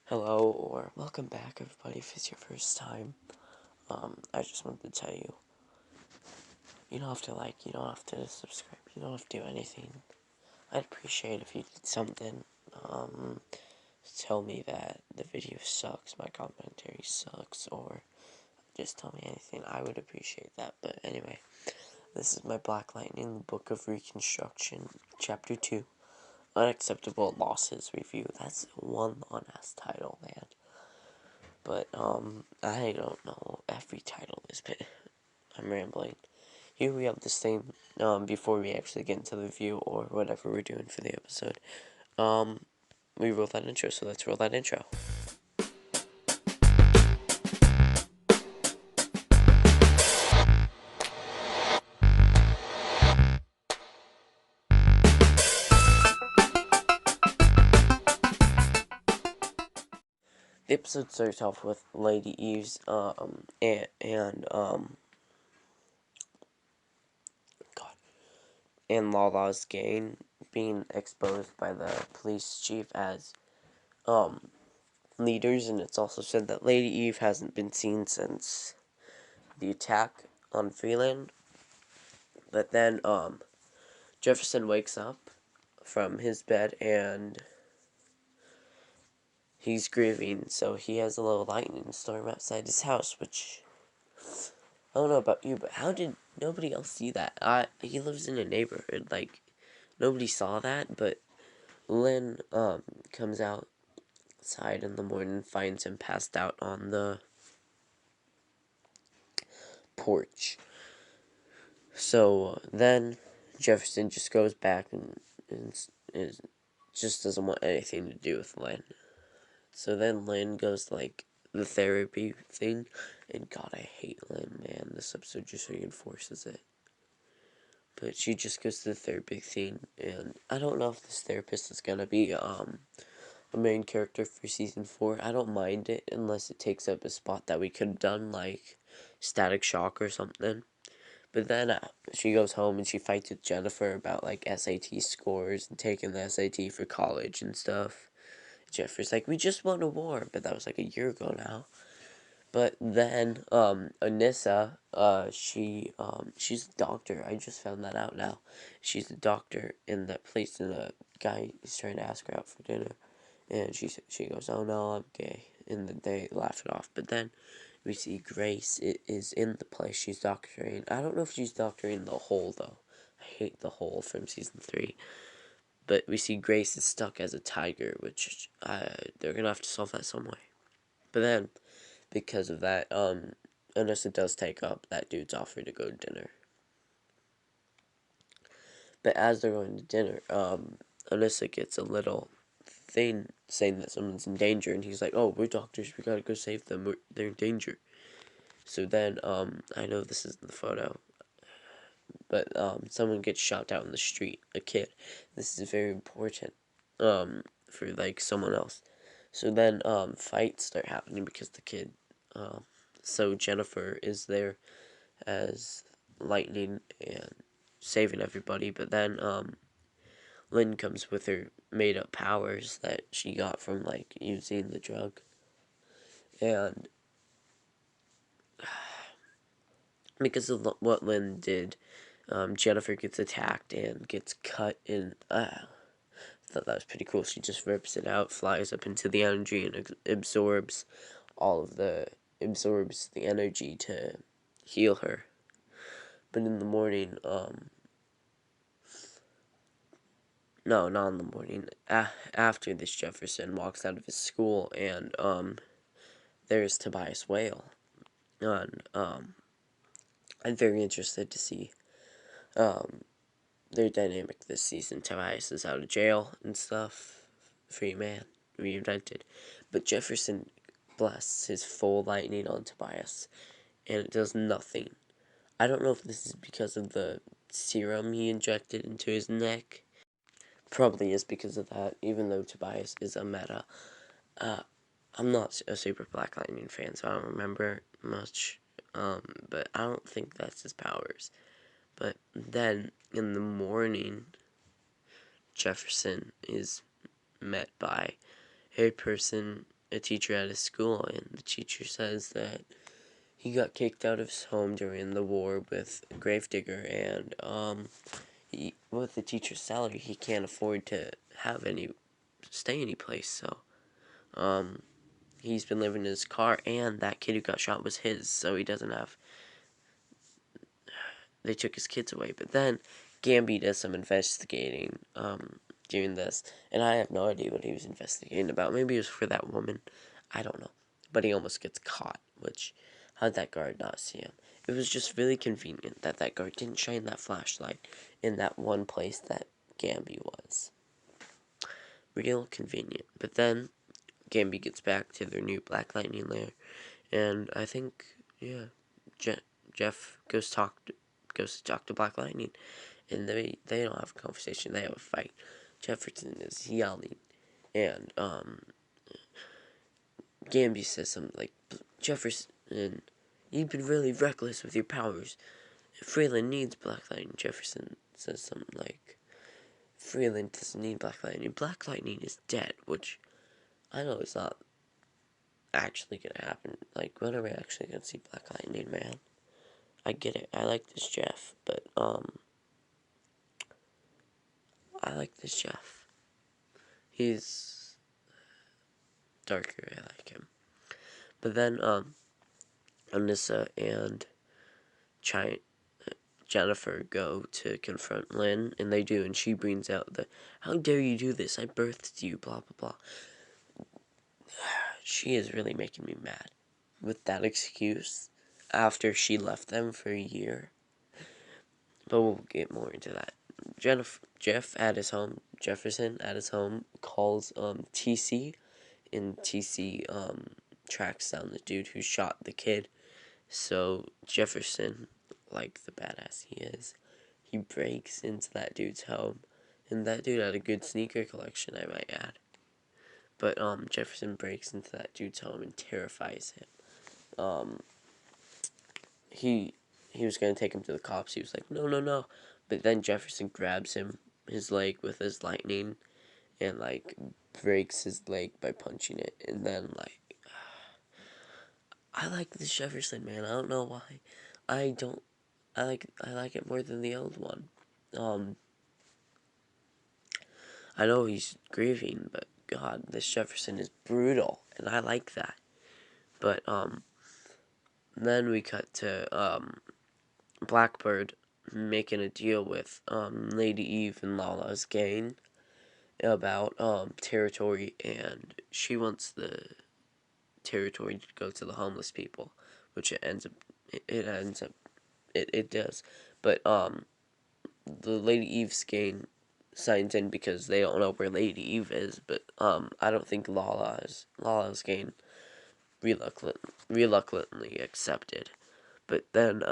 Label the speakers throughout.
Speaker 1: Hello, or welcome back, everybody, if it's your first time. I just wanted to tell you, you don't have to like, you don't have to subscribe, you don't have to do anything. I'd appreciate if you did something, tell me that the video sucks, my commentary sucks, or just tell me anything. I would appreciate that. But anyway, this is my Black Lightning, the Book of Reconstruction, Chapter 2, Unacceptable Losses Review. That's one long-ass title, man. But, I don't know every title is, but I'm rambling. Here we have this thing, before we actually get into the review or whatever we're doing for the episode. We roll that intro, so let's roll that intro. The episode starts off with Lady Eve's, and Lala's gang being exposed by the police chief as, leaders, and it's also said that Lady Eve hasn't been seen since the attack on Freeland. But then, Jefferson wakes up from his bed and he's grieving, so he has a little lightning storm outside his house, which, I don't know about you, but how did nobody else see that? He lives in a neighborhood, like, nobody saw that, but Lynn, comes outside in the morning and finds him passed out on the porch. So, then Jefferson just goes back and just doesn't want anything to do with Lynn. So then Lynn goes to, like, the therapy thing, and God, I hate Lynn, man. This episode just reinforces it. But she just goes to the therapy thing, and I don't know if this therapist is gonna be, a main character for season 4. I don't mind it, unless it takes up a spot that we could have done, like, Static Shock or something. But then, she goes home and she fights with Jennifer about, like, SAT scores and taking the SAT for college and stuff. Jeffrey's like, we just won a war, but that was like a year ago now. But then, Anissa, she's a doctor. I just found that out now. She's a doctor in that place, and a guy is trying to ask her out for dinner. And she goes, oh no, I'm gay. And then they laugh it off. But then we see Grace is in the place she's doctoring. I don't know if she's doctoring the Hole, though. I hate the Hole from season 3. But we see Grace is stuck as a tiger, which they're going to have to solve that some way. But then, because of that, Anissa does take up that dude's offer to go to dinner. But as they're going to dinner, Anissa gets a little thing saying that someone's in danger, and he's like, oh, we're doctors, we gotta go save them, they're in danger. So then, I know this isn't the photo, but, someone gets shot out in the street, a kid. This is very important, for, like, someone else. So then, fights start happening because the kid, so Jennifer is there as Lightning and saving everybody, but then, Lynn comes with her made-up powers that she got from, like, using the drug. And because of what Lynn did, Jennifer gets attacked and gets cut in. I thought that was pretty cool. She just rips it out, flies up into the energy, and absorbs the energy to heal her. But in the morning, no, not in the morning. After this, Jefferson walks out of his school, and there's Tobias Whale, and I'm very interested to see their dynamic this season. Tobias is out of jail and stuff, free man, reunited, but Jefferson blasts his full lightning on Tobias, and it does nothing. I don't know if this is because of the serum he injected into his neck. Probably is because of that, even though Tobias is a meta. I'm not a super Black Lightning fan, so I don't remember much, but I don't think that's his powers. But then, in the morning, Jefferson is met by a person a teacher at his school, and the teacher says that he got kicked out of his home during the war with Gravedigger, and with the teacher's salary, he can't afford to stay any place. So he's been living in his car, and that kid who got shot was his, so he doesn't have. They took his kids away, but then Gamby does some investigating during this, and I have no idea what he was investigating about. Maybe it was for that woman. I don't know. But he almost gets caught, which, how'd that guard not see him? It was just really convenient that that guard didn't shine that flashlight in that one place that Gamby was. Real convenient. But then Gamby gets back to their new Black Lightning lair, and I think, yeah, Jeff goes to talk to Black Lightning, and they don't have a conversation, they have a fight. Jefferson is yelling, and Gamby says something like, Jefferson, you've been really reckless with your powers. Freeland needs Black Lightning. Jefferson says something like, Freeland doesn't need Black Lightning. Black Lightning is dead, which I know is not actually gonna happen. Like, when are we actually gonna see Black Lightning, man? I get it. I like this Jeff, but I like this Jeff. He's darker. I like him. But then Anissa and Jennifer go to confront Lynn, and they do, and she brings out the, how dare you do this? I birthed you, blah blah blah. She is really making me mad with that excuse after she left them for a year. But we'll get more into that. Jeff at his home, Jefferson at his home, calls TC, and TC tracks down the dude who shot the kid. So Jefferson, like the badass he is, he breaks into that dude's home, and that dude had a good sneaker collection, I might add. But Jefferson breaks into that dude's home and terrifies him. He was gonna take him to the cops. He was like, no, no, no. But then Jefferson grabs his leg with his lightning, and like breaks his leg by punching it. And then like, I like this Jefferson, man. I don't know why. I don't. I like it more than the old one. I know he's grieving, but God, this Jefferson is brutal, and I like that. But then we cut to Blackbird making a deal with Lady Eve and Lala's gang about territory, and she wants the territory to go to the homeless people, which it does. But the Lady Eve's gang signs in because they don't know where Lady Eve is, but I don't think Lala's gang reluctantly accepted. But then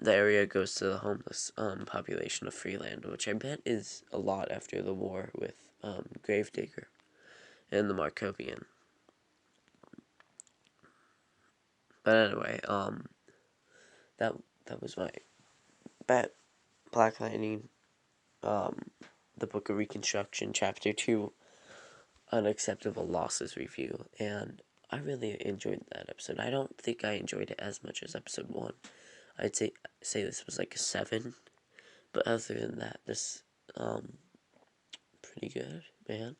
Speaker 1: the area goes to the homeless population of Freeland, which I bet is a lot after the war with Gravedigger and the Markovian. But anyway, that was my Black Lightning, the Book of Reconstruction, Chapter 2, Unacceptable Losses review, and I really enjoyed that episode. I don't think I enjoyed it as much as episode 1. I'd say this was like a 7, but other than that, this, pretty good, man.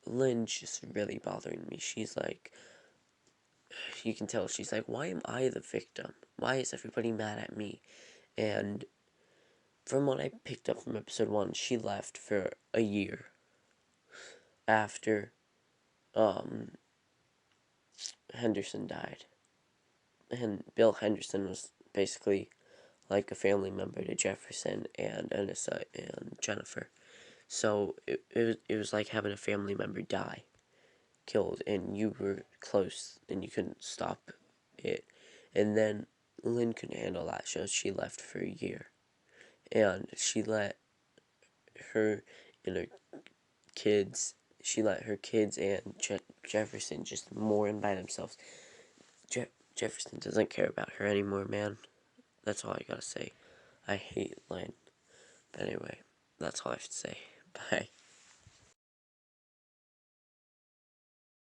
Speaker 1: Lynn's just really bothering me. She's like, you can tell she's like, why am I the victim? Why is everybody mad at me? And from what I picked up from episode 1, she left for a year after Henderson died. And Bill Henderson was basically like a family member to Jefferson and Anissa and Jennifer. So it was like having a family member die, killed, and you were close and you couldn't stop it. And then Lynn couldn't handle that, so she left for a year. And she let her and her kids, and Jefferson just mourn by themselves. Jefferson doesn't care about her anymore, man. That's all I gotta say. I hate Lynn. But anyway, that's all I have to say. Bye.